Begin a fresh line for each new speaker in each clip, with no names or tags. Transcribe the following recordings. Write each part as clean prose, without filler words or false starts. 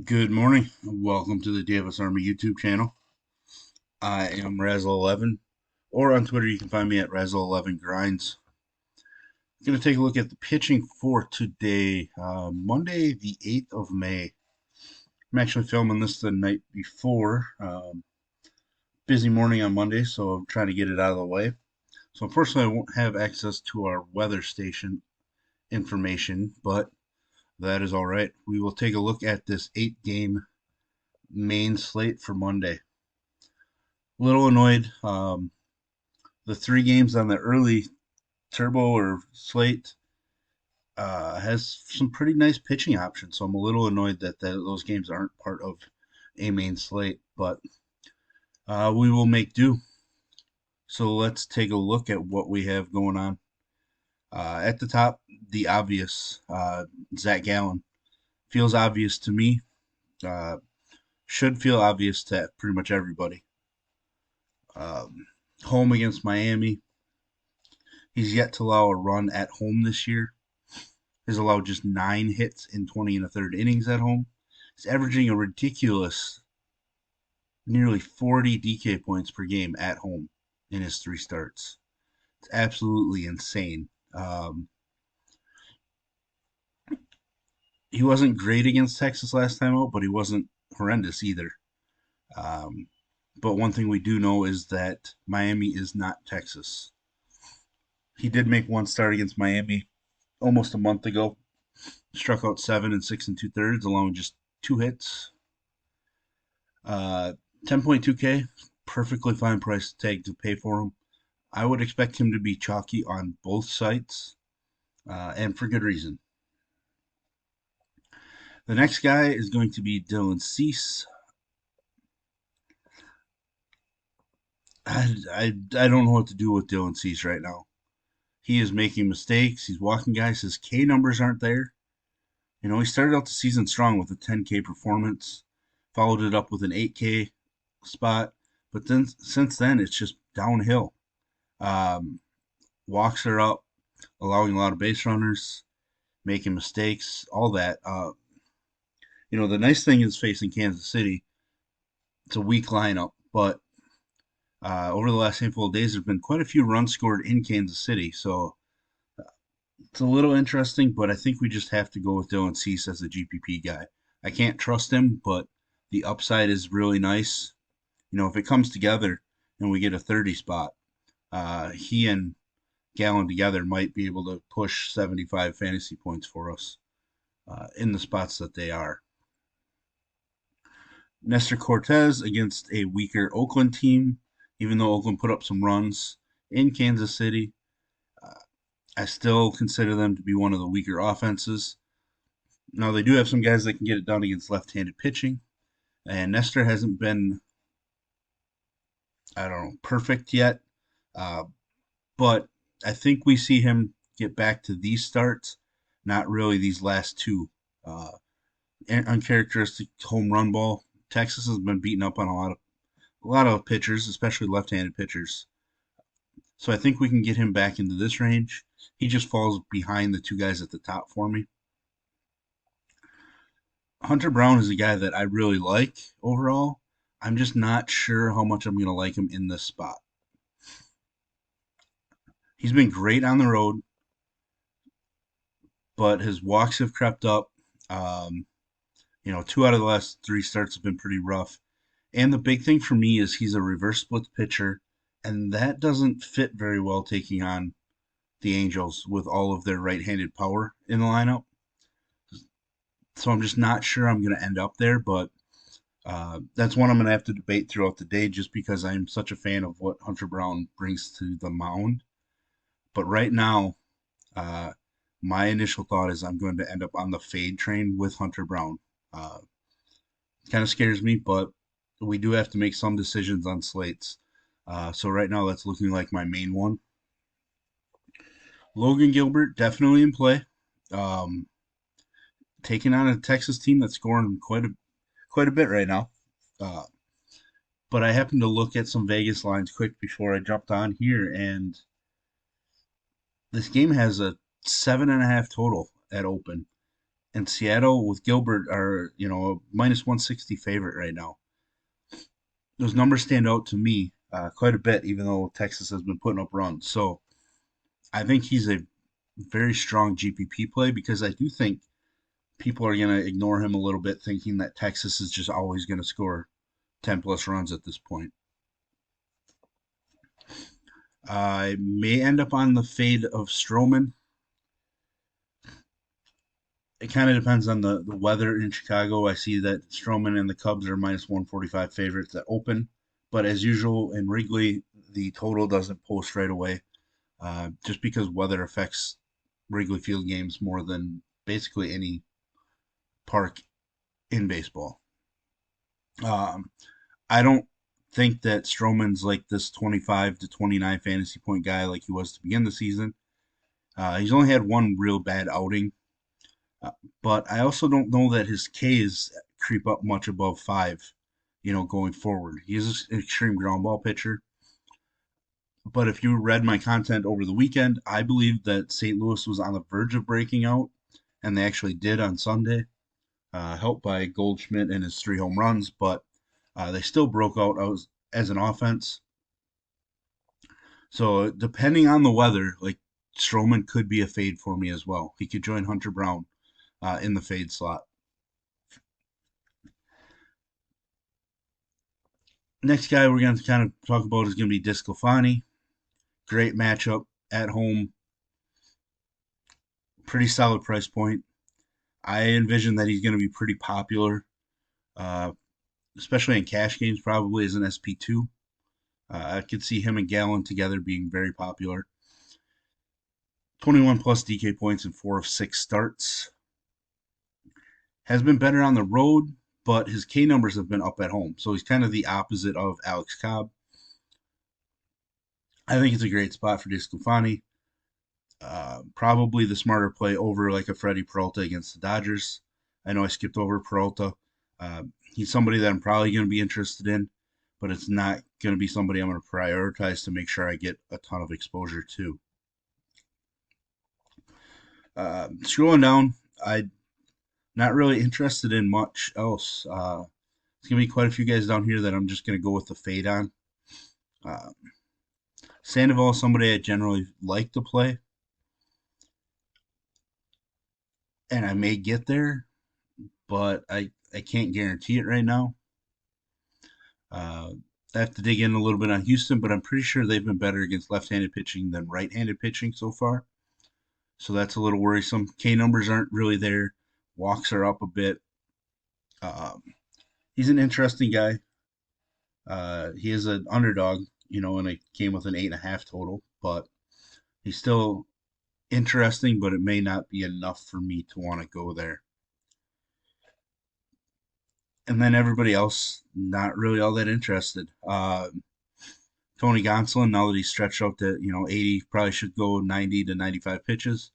Good morning. Welcome to the DFS Army YouTube channel. I am Razzle11, or on Twitter you can find me at Razzle11Grinds. I'm going to take a look at the pitching for today, Monday, the 8th of May. I'm actually filming this the night before. Busy morning on Monday, so I'm trying to get it out of the way. So unfortunately, I won't have access to our weather station information, but that is all right. We will take a look at this 8-game main slate for Monday. A little annoyed. The 3 games on the early turbo or slate has some pretty nice pitching options, so I'm a little annoyed that those games aren't part of a main slate, but we will make do. So let's take a look at what we have going on. At the top, the obvious, Zach Gallen. Feels obvious to me. Uh, should feel obvious to pretty much everybody. Home against Miami. He's yet to allow a run at home this year. He's allowed just 9 hits in 20 and a third innings at home. He's averaging a ridiculous nearly 40 DK points per game at home in his 3 starts. It's absolutely insane. He wasn't great against Texas last time out, but he wasn't horrendous either. But one thing we do know is that Miami is not Texas. He did make one start against Miami almost a month ago. Struck out 7 and 6 and 2/3, allowing just 2 hits. 10.2K, perfectly fine price tag to pay for him. I would expect him to be chalky on both sites, and for good reason. The next guy is going to be Dylan Cease. I don't know what to do with Dylan Cease right now. He is making mistakes. He's walking guys. His K numbers aren't there. You know, he started out the season strong with a 10K performance, followed it up with an 8K spot, but then since then it's just downhill. Walks are up, allowing a lot of base runners, making mistakes, all that. The nice thing is facing Kansas City. It's a weak lineup, but over the last handful of days, there's been quite a few runs scored in Kansas City, so it's a little interesting, but I think we just have to go with Dylan Cease as a GPP guy. I can't trust him, but the upside is really nice. If it comes together and we get a 30 spot, he and Gallen together might be able to push 75 fantasy points for us in the spots that they are. Nestor Cortez against a weaker Oakland team, even though Oakland put up some runs in Kansas City. I still consider them to be one of the weaker offenses. Now, they do have some guys that can get it done against left-handed pitching, and Nestor hasn't been, perfect yet, but I think we see him get back to these starts, not really these last 2. Uncharacteristic home run ball. Texas has been beaten up on a lot of pitchers, especially left-handed pitchers. So I think we can get him back into this range. He just falls behind the 2 guys at the top for me. Hunter Brown is a guy that I really like overall. I'm just not sure how much I'm going to like him in this spot. He's been great on the road, but his walks have crept up. 2 out of the last 3 starts have been pretty rough. And the big thing for me is he's a reverse splits pitcher, and that doesn't fit very well taking on the Angels with all of their right-handed power in the lineup. So I'm just not sure I'm going to end up there, but that's one I'm going to have to debate throughout the day just because I'm such a fan of what Hunter Brown brings to the mound. But right now, my initial thought is I'm going to end up on the fade train with Hunter Brown. It kind of scares me, but we do have to make some decisions on slates. So right now, that's looking like my main one. Logan Gilbert, definitely in play. Taking on a Texas team that's scoring quite a bit right now. But I happened to look at some Vegas lines quick before I jumped on here, and this game has a 7.5 total at open. and Seattle with Gilbert are, a minus 160 favorite right now. Those numbers stand out to me quite a bit, even though Texas has been putting up runs. So I think he's a very strong GPP play because I do think people are going to ignore him a little bit, thinking that Texas is just always going to score 10 plus runs at this point. I may end up on the fade of Stroman. It kind of depends on the weather in Chicago. I see that Stroman and the Cubs are minus 145 favorites at open. But as usual in Wrigley, the total doesn't post right away just because weather affects Wrigley Field games more than basically any park in baseball. I don't think that Stroman's like this 25 to 29 fantasy point guy like he was to begin the season. He's only had one real bad outing, but I also don't know that his Ks creep up much above 5, going forward. He is an extreme ground ball pitcher. But if you read my content over the weekend, I believe that St. Louis was on the verge of breaking out, and they actually did on Sunday, helped by Goldschmidt and his 3 home runs, but they still broke out as an offense. So depending on the weather, like Stroman could be a fade for me as well. He could join Hunter Brown in the fade slot. Next guy we're going to kind of talk about is going to be DeSclafani. Great matchup at home. Pretty solid price point. I envision that he's going to be pretty popular, especially in cash games, probably as an SP2. I could see him and Gallen together being very popular. 21 plus DK points in 4 of 6 starts. Has been better on the road, but his K numbers have been up at home. So he's kind of the opposite of Alex Cobb. I think it's a great spot for DeSclafani. Probably the smarter play over like a Freddie Peralta against the Dodgers. I know I skipped over Peralta. He's somebody that I'm probably going to be interested in, but it's not going to be somebody I'm going to prioritize to make sure I get a ton of exposure to. Scrolling down, I'm not really interested in much else. It's going to be quite a few guys down here that I'm just going to go with the fade on. Sandoval is somebody I generally like to play, and I may get there, but I can't guarantee it right now. I have to dig in a little bit on Houston, but I'm pretty sure they've been better against left-handed pitching than right-handed pitching so far. So that's a little worrisome. K numbers aren't really there. Walks are up a bit. He's an interesting guy. He is an underdog, and it came with an 8.5 total, but he's still interesting, but it may not be enough for me to want to go there. And then everybody else, not really all that interested. Tony Gonsolin, now that he's stretched out to 80, probably should go 90 to 95 pitches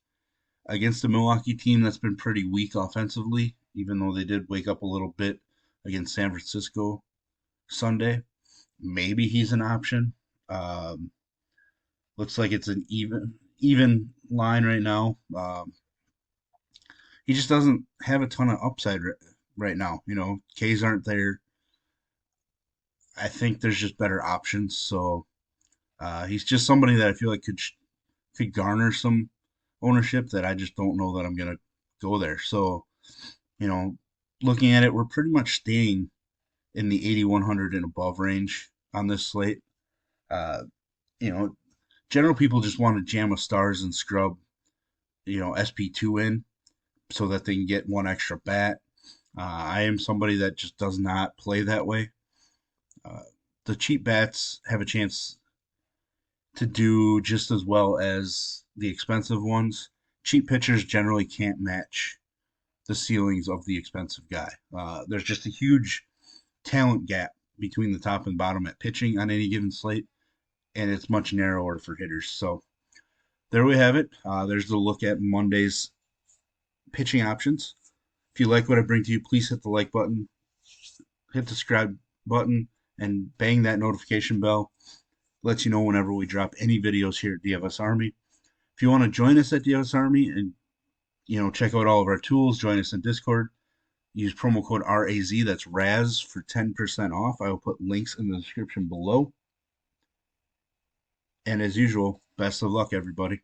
against a Milwaukee team that's been pretty weak offensively, even though they did wake up a little bit against San Francisco Sunday. Maybe he's an option. Looks like it's an even line right now. He just doesn't have a ton of upside right now. Ks aren't there. I think there's just better options. So he's just somebody that I feel like could garner some ownership that I just don't know that I'm gonna go there. So looking at it, we're pretty much staying in the 8,100 and above range on this slate. General people just want to jam a stars and scrub, SP2 in so that they can get one extra bat. I am somebody that just does not play that way. The cheap bats have a chance to do just as well as the expensive ones. Cheap pitchers generally can't match the ceilings of the expensive guy. There's just a huge talent gap between the top and bottom at pitching on any given slate, and it's much narrower for hitters. So there we have it. There's the look at Monday's pitching options. If you like what I bring to you, please hit the like button, hit the subscribe button, and bang that notification bell. Lets you know whenever we drop any videos here at DFS Army. If you want to join us at DFS Army and check out all of our tools. Join us in Discord. Use promo code RAZ. That's Raz for 10% off. I will put links in the description below. And as usual, best of luck, everybody.